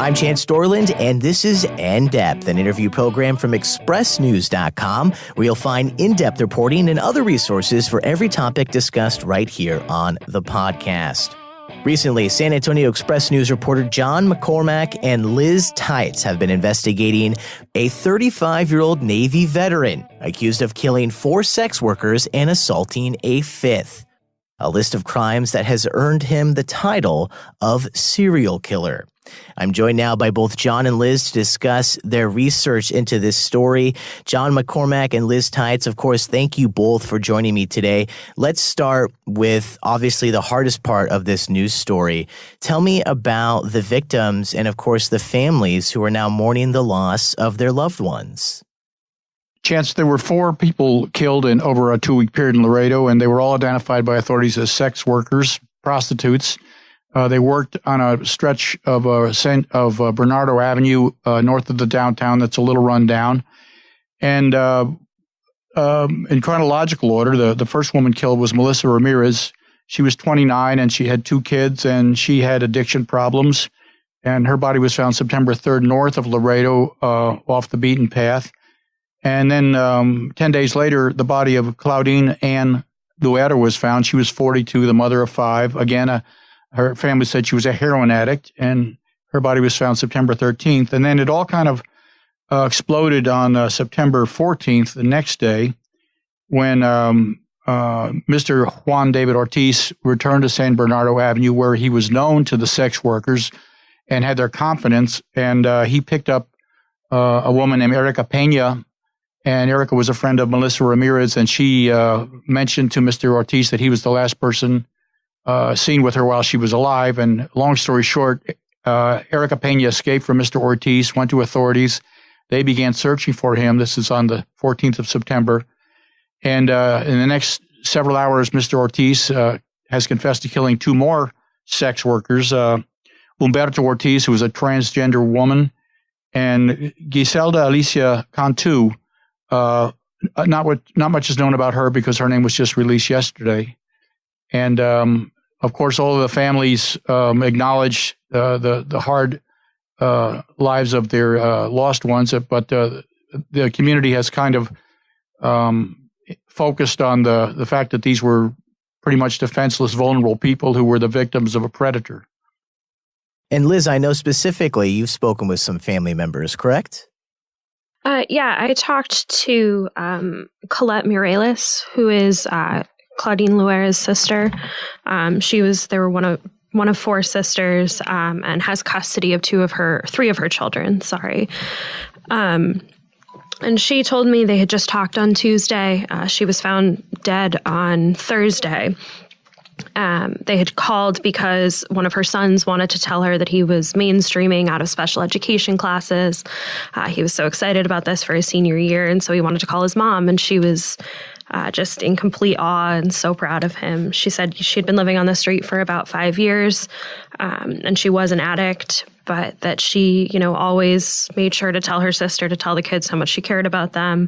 I'm Chance Dorland, and this is In-Depth, an interview program from expressnews.com, where you'll find in-depth reporting and other resources for every topic discussed right here on the podcast. Recently, San Antonio Express News reporter John MacCormack and Liz Teitz have been investigating a 35-year-old Navy veteran accused of killing 4 sex workers and assaulting a 5th. A list of crimes that has earned him the title of serial killer. I'm joined now by both John and Liz to discuss their research into this story. John MacCormack and Liz Teitz, of course, thank you both for joining me today. Let's start with, obviously, the hardest part of this news story. Tell me about the victims and, of course, the families who are now mourning the loss of their loved ones. Chance, there were 4 people killed in over a 2-week period in Laredo, and they were all identified by authorities as sex workers, prostitutes. They worked on a stretch of Bernardo Avenue north of the downtown that's a little run down. And in chronological order, the first woman killed was Melissa Ramirez. She was 29, and she had 2 kids, and she had addiction problems. And her body was found September 3rd north of Laredo off the beaten path. And then 10 days later, the body of Claudine Ann Luera was found. She was 42, the mother of 5. Again, her family said she was a heroin addict, and her body was found September 13th. And then it all kind of exploded on September 14th, the next day, when Mr. Juan David Ortiz returned to San Bernardo Avenue, where he was known to the sex workers and had their confidence. And he picked up a woman named Erica Pena, and Erica was a friend of Melissa Ramirez, and she mentioned to Mr. Ortiz that he was the last person seen with her while she was alive. And long story short, Erica Pena escaped from Mr. Ortiz, went to authorities. They began searching for him. This is on the 14th of September. And in the next several hours, Mr. Ortiz has confessed to killing 2 more sex workers, Humberto Ortiz, who was a transgender woman, and Giselda Alicia Cantu. Not much is known about her because her name was just released yesterday. And of course, all of the families acknowledge the hard lives of their lost ones, but the community has kind of focused on the fact that these were pretty much defenseless, vulnerable people who were the victims of a predator. And Liz, I know specifically you've spoken with some family members, correct? Yeah, I talked to Colette Mireles, who is Claudine Luera's sister. They were one of 4 sisters, and has custody of 3 of her children. Sorry. And she told me they had just talked on Tuesday. She was found dead on Thursday. They had called because one of her sons wanted to tell her that he was mainstreaming out of special education classes. He was so excited about this for his senior year, and so he wanted to call his mom, and she was just in complete awe and so proud of him. She said she'd been living on the street for about 5 years, and she was an addict, but that she, always made sure to tell her sister to tell the kids how much she cared about them.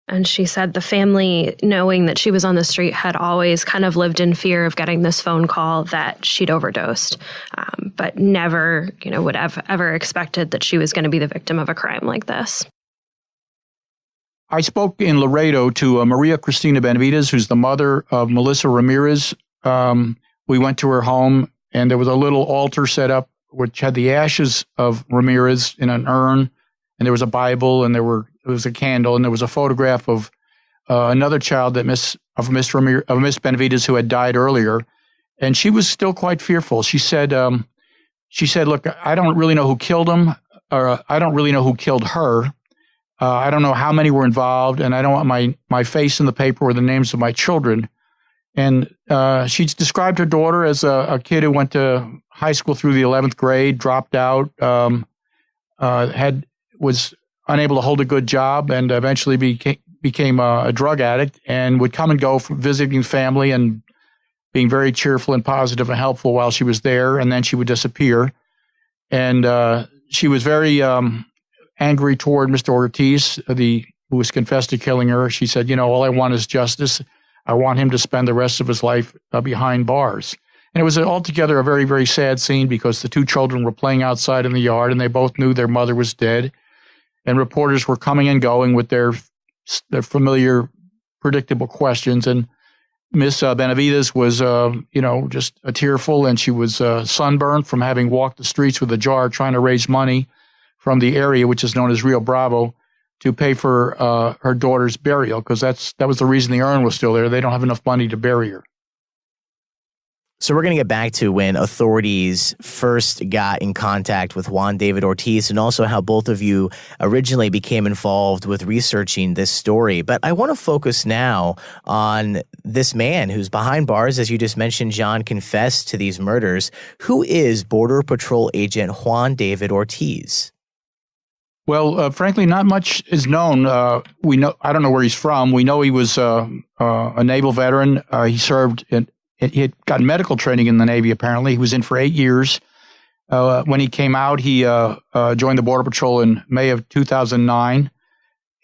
And she said the family, knowing that she was on the street, had always kind of lived in fear of getting this phone call that she'd overdosed, but never, would have ever expected that she was going to be the victim of a crime like this. I spoke in Laredo to Maria Cristina Benavides, who's the mother of Melissa Ramirez. We went to her home, and there was a little altar set up which had the ashes of Ramirez in an urn, and there was a Bible, and there was a candle, and there was a photograph of another child of Miss Benavides who had died earlier, and she was still quite fearful. She said, "Look, I don't really know who killed him, or I don't really know who killed her. I don't know how many were involved, and I don't want my face in the paper or the names of my children." And she described her daughter as a kid who went to high school through the 11th grade, dropped out, was unable to hold a good job, and eventually became a drug addict, and would come and go from visiting family and being very cheerful and positive and helpful while she was there, and then she would disappear. And she was very angry toward Mr. Ortiz, who was confessed to killing her. She said, all I want is justice. I want him to spend the rest of his life behind bars. And it was altogether a very, very sad scene because the two children were playing outside in the yard and they both knew their mother was dead. And reporters were coming and going with their familiar, predictable questions. And Miss Benavides was, just tearful, and she was sunburned from having walked the streets with a jar trying to raise money from the area, which is known as Rio Bravo, to pay for her daughter's burial, because that was the reason the urn was still there. They don't have enough money to bury her. So we're going to get back to when authorities first got in contact with Juan David Ortiz, and also how both of you originally became involved with researching this story. But I want to focus now on this man who's behind bars, as you just mentioned. John confessed to these murders. Who is Border Patrol agent Juan David Ortiz? Well, frankly, not much is known. We know, I don't know where he's from. We know he was a naval veteran. He served he had gotten medical training in the Navy, apparently. He was in for 8 years. When he came out, he joined the Border Patrol in May of 2009.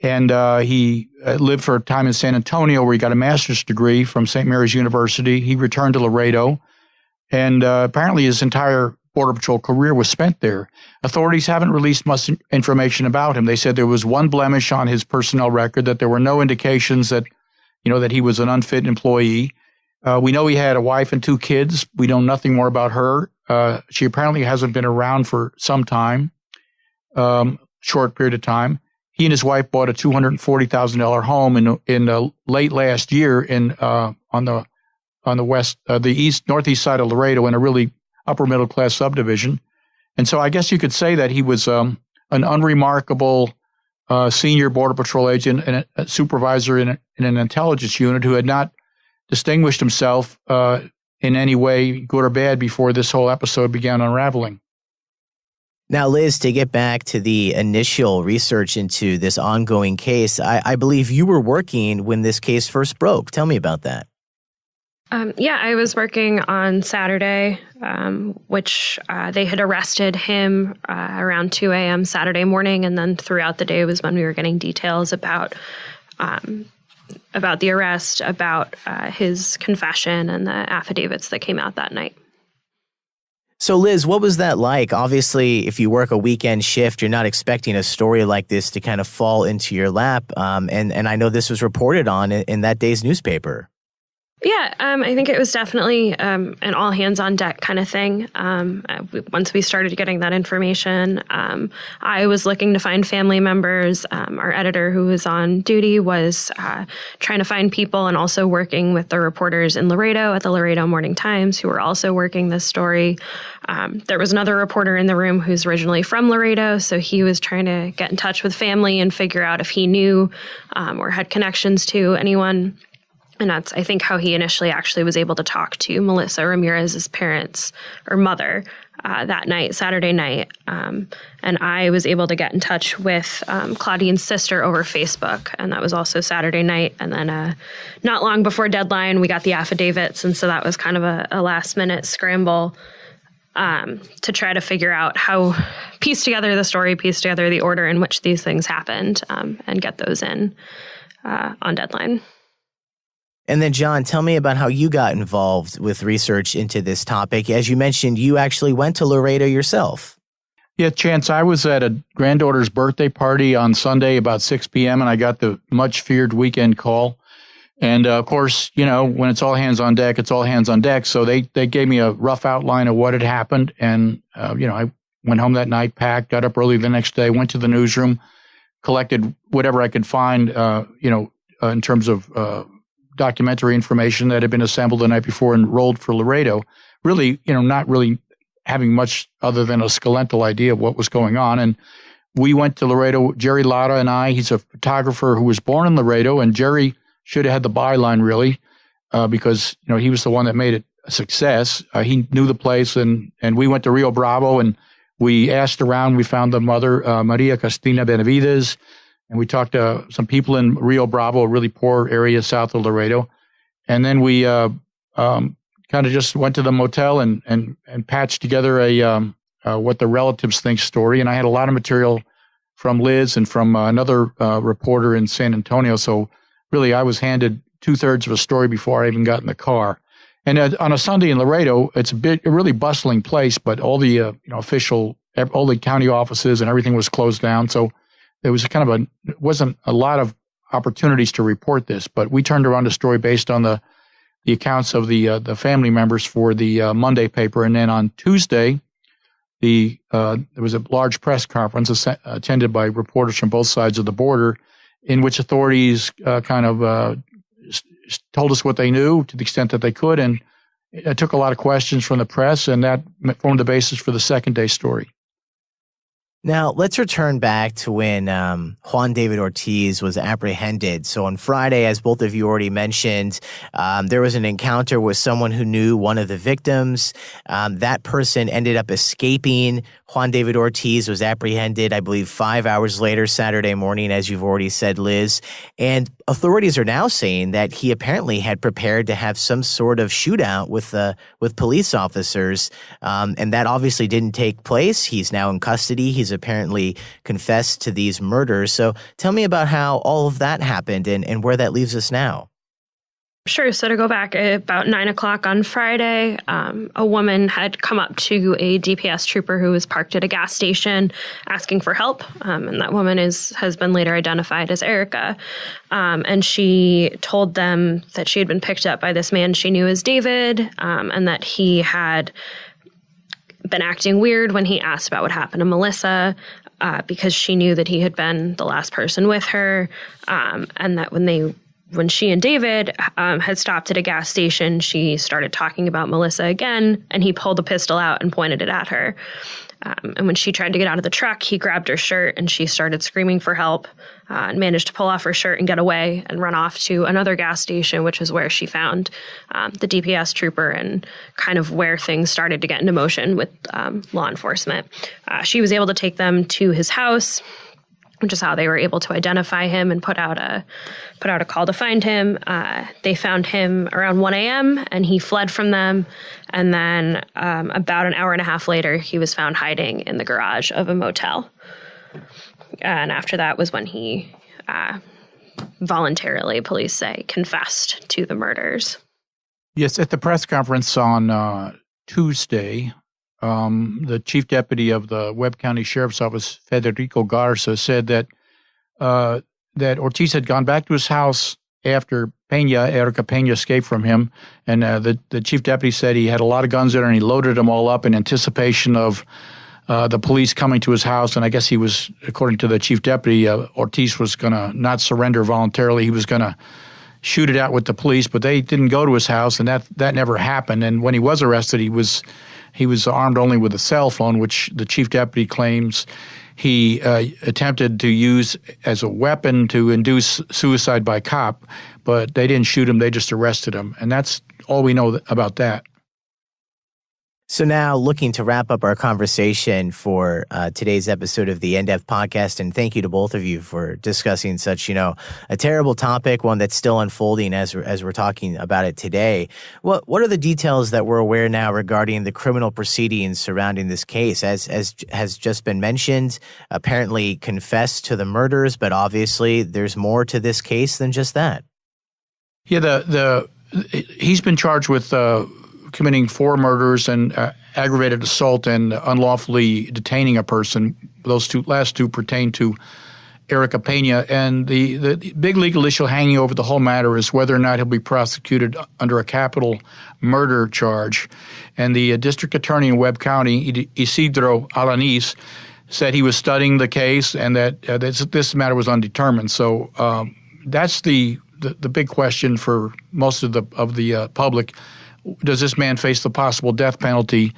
And he lived for a time in San Antonio, where he got a master's degree from St. Mary's University. He returned to Laredo. And apparently his entire Border Patrol career was spent there. Authorities haven't released much information about him. They said there was one blemish on his personnel record, that there were no indications that, that he was an unfit employee. We know he had a wife and 2 kids. We know nothing more about her. She apparently hasn't been around for some time, short period of time. He and his wife bought a $240,000 home in late last year on the west, the northeast side of Laredo, in a really upper middle class subdivision. And so I guess you could say that he was an unremarkable senior Border Patrol agent and a supervisor in an intelligence unit who had not distinguished himself in any way, good or bad, before this whole episode began unraveling. Now, Liz, to get back to the initial research into this ongoing case, I believe you were working when this case first broke. Tell me about that. I was working on Saturday, which they had arrested him around 2 a.m. Saturday morning, and then throughout the day was when we were getting details about the arrest, about his confession, and the affidavits that came out that night. So, Liz, what was that like? Obviously, if you work a weekend shift, you're not expecting a story like this to kind of fall into your lap. And I know this was reported on in that day's newspaper. Yeah, I think it was definitely an all hands on deck kind of thing. Once we started getting that information, I was looking to find family members. Our editor, who was on duty, was trying to find people, and also working with the reporters in Laredo at the Laredo Morning Times, who were also working this story. There was another reporter in the room who's originally from Laredo, so he was trying to get in touch with family and figure out if he knew or had connections to anyone. And that's, I think, how he initially actually was able to talk to Melissa Ramirez's parents or mother that night, Saturday night. And I was able to get in touch with Claudine's sister over Facebook. And that was also Saturday night. And then not long before deadline, we got the affidavits. And so that was kind of a last minute scramble to try to figure out how, piece together the story, piece together the order in which these things happened, and get those in on deadline. And then, John, tell me about how you got involved with research into this topic. As you mentioned, you actually went to Laredo yourself. Yeah, Chance, I was at a granddaughter's birthday party on Sunday about 6 p.m., and I got the much-feared weekend call. And, of course, when it's all hands on deck, it's all hands on deck. So they gave me a rough outline of what had happened. And, I went home that night, packed, got up early the next day, went to the newsroom, collected whatever I could find, in terms of documentary information that had been assembled the night before and rolled for Laredo. Really, not really having much other than a skeletal idea of what was going on. And we went to Laredo, Jerry Latta and I. He's a photographer who was born in Laredo, and Jerry should have had the byline, really, because, he was the one that made it a success. He knew the place, and we went to Rio Bravo, and we asked around. We found the mother, Maria Cristina Benavides, and we talked to some people in Rio Bravo, a really poor area south of Laredo. And then we kind of just went to the motel and patched together a what the relatives think story. And I had a lot of material from Liz and from another reporter in San Antonio. So really, I was handed 2/3 of a story before I even got in the car. And on a Sunday in Laredo, it's a really bustling place, but all the all the county offices and everything was closed down. So there was wasn't a lot of opportunities to report this. But we turned around the story based on the accounts of the family members for the Monday paper, and then on Tuesday, there was a large press conference attended by reporters from both sides of the border, in which authorities told us what they knew to the extent that they could, and it took a lot of questions from the press, and that formed the basis for the second day story. Now, let's return back to when Juan David Ortiz was apprehended. So on Friday, as both of you already mentioned, there was an encounter with someone who knew one of the victims. That person ended up escaping. Juan David Ortiz was apprehended, I believe, 5 hours later, Saturday morning, as you've already said, Liz. And authorities are now saying that he apparently had prepared to have some sort of shootout with police officers, and that obviously didn't take place. He's now in custody. He's apparently confessed to these murders. So tell me about how all of that happened and where that leaves us now. Sure. So to go back, about 9 o'clock on Friday, a woman had come up to a DPS trooper who was parked at a gas station asking for help. And that woman has been later identified as Erica. And she told them that she had been picked up by this man she knew as David, and that he had been acting weird when he asked about what happened to Melissa, because she knew that he had been the last person with her, and that when she and David had stopped at a gas station, she started talking about Melissa again, and he pulled a pistol out and pointed it at her. And when she tried to get out of the truck, he grabbed her shirt, and she started screaming for help, and managed to pull off her shirt and get away and run off to another gas station, which is where she found the DPS trooper, and kind of where things started to get into motion with law enforcement. She was able to take them to his house, which is how they were able to identify him and put out a call to find him. They found him around 1 a.m. and he fled from them. And then about an hour and a half later, he was found hiding in the garage of a motel. And after that was when he voluntarily, police say, confessed to the murders. Yes, at the press conference on Tuesday, the chief deputy of the Webb County Sheriff's Office, Federico Garza, said that Ortiz had gone back to his house after Erica Peña escaped from him, and the chief deputy said he had a lot of guns there and he loaded them all up in anticipation of the police coming to his house. And I guess he was, according to the chief deputy, Ortiz was going to not surrender voluntarily. He was going to shoot it out with the police, but they didn't go to his house, and that never happened. And when he was arrested, he was armed only with a cell phone, which the chief deputy claims he attempted to use as a weapon to induce suicide by cop, but they didn't shoot him, they just arrested him. And that's all we know about that. So now, looking to wrap up our conversation for today's episode of the NDEF podcast, and thank you to both of you for discussing such, a terrible topic, one that's still unfolding as we're talking about it today. What are the details that we're aware now regarding the criminal proceedings surrounding this case? As has just been mentioned, apparently confessed to the murders, but obviously there's more to this case than just that. Yeah, he's been charged with committing 4 murders and aggravated assault and unlawfully detaining a person. Those last two pertain to Erica Peña. And the big legal issue hanging over the whole matter is whether or not he'll be prosecuted under a capital murder charge. And the district attorney in Webb County, Isidro Alanis, said he was studying the case and that this matter was undetermined. So that's the big question for most of the public. Does this man face the possible death penalty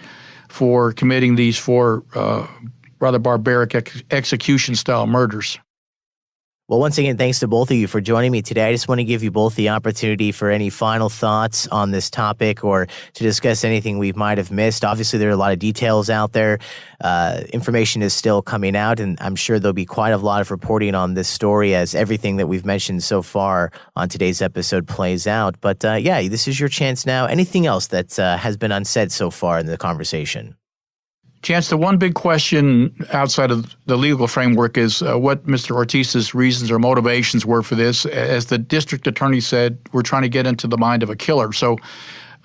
for committing these 4 rather barbaric execution-style murders? Well, once again, thanks to both of you for joining me today. I just want to give you both the opportunity for any final thoughts on this topic or to discuss anything we might have missed. Obviously, there are a lot of details out there. Information is still coming out, and I'm sure there'll be quite a lot of reporting on this story as everything that we've mentioned so far on today's episode plays out. But this is your chance now. Anything else that has been unsaid so far in the conversation? Chance, the one big question outside of the legal framework is what Mr. Ortiz's reasons or motivations were for this. As the district attorney said, we're trying to get into the mind of a killer. So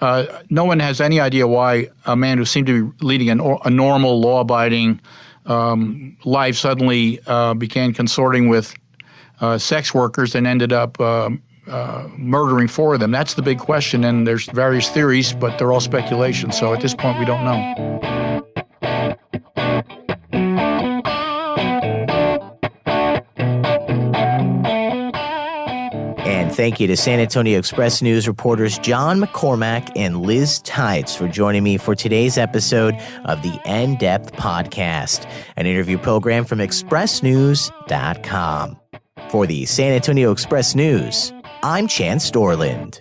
no one has any idea why a man who seemed to be leading a normal, law-abiding life suddenly began consorting with sex workers and ended up murdering 4 of them. That's the big question, and there's various theories, but they're all speculation. So at this point, we don't know. And thank you to San Antonio Express News reporters John MacCormack and Liz Teitz for joining me for today's episode of the In-Depth Podcast, an interview program from expressnews.com. For the San Antonio Express News, I'm Chance Dorland.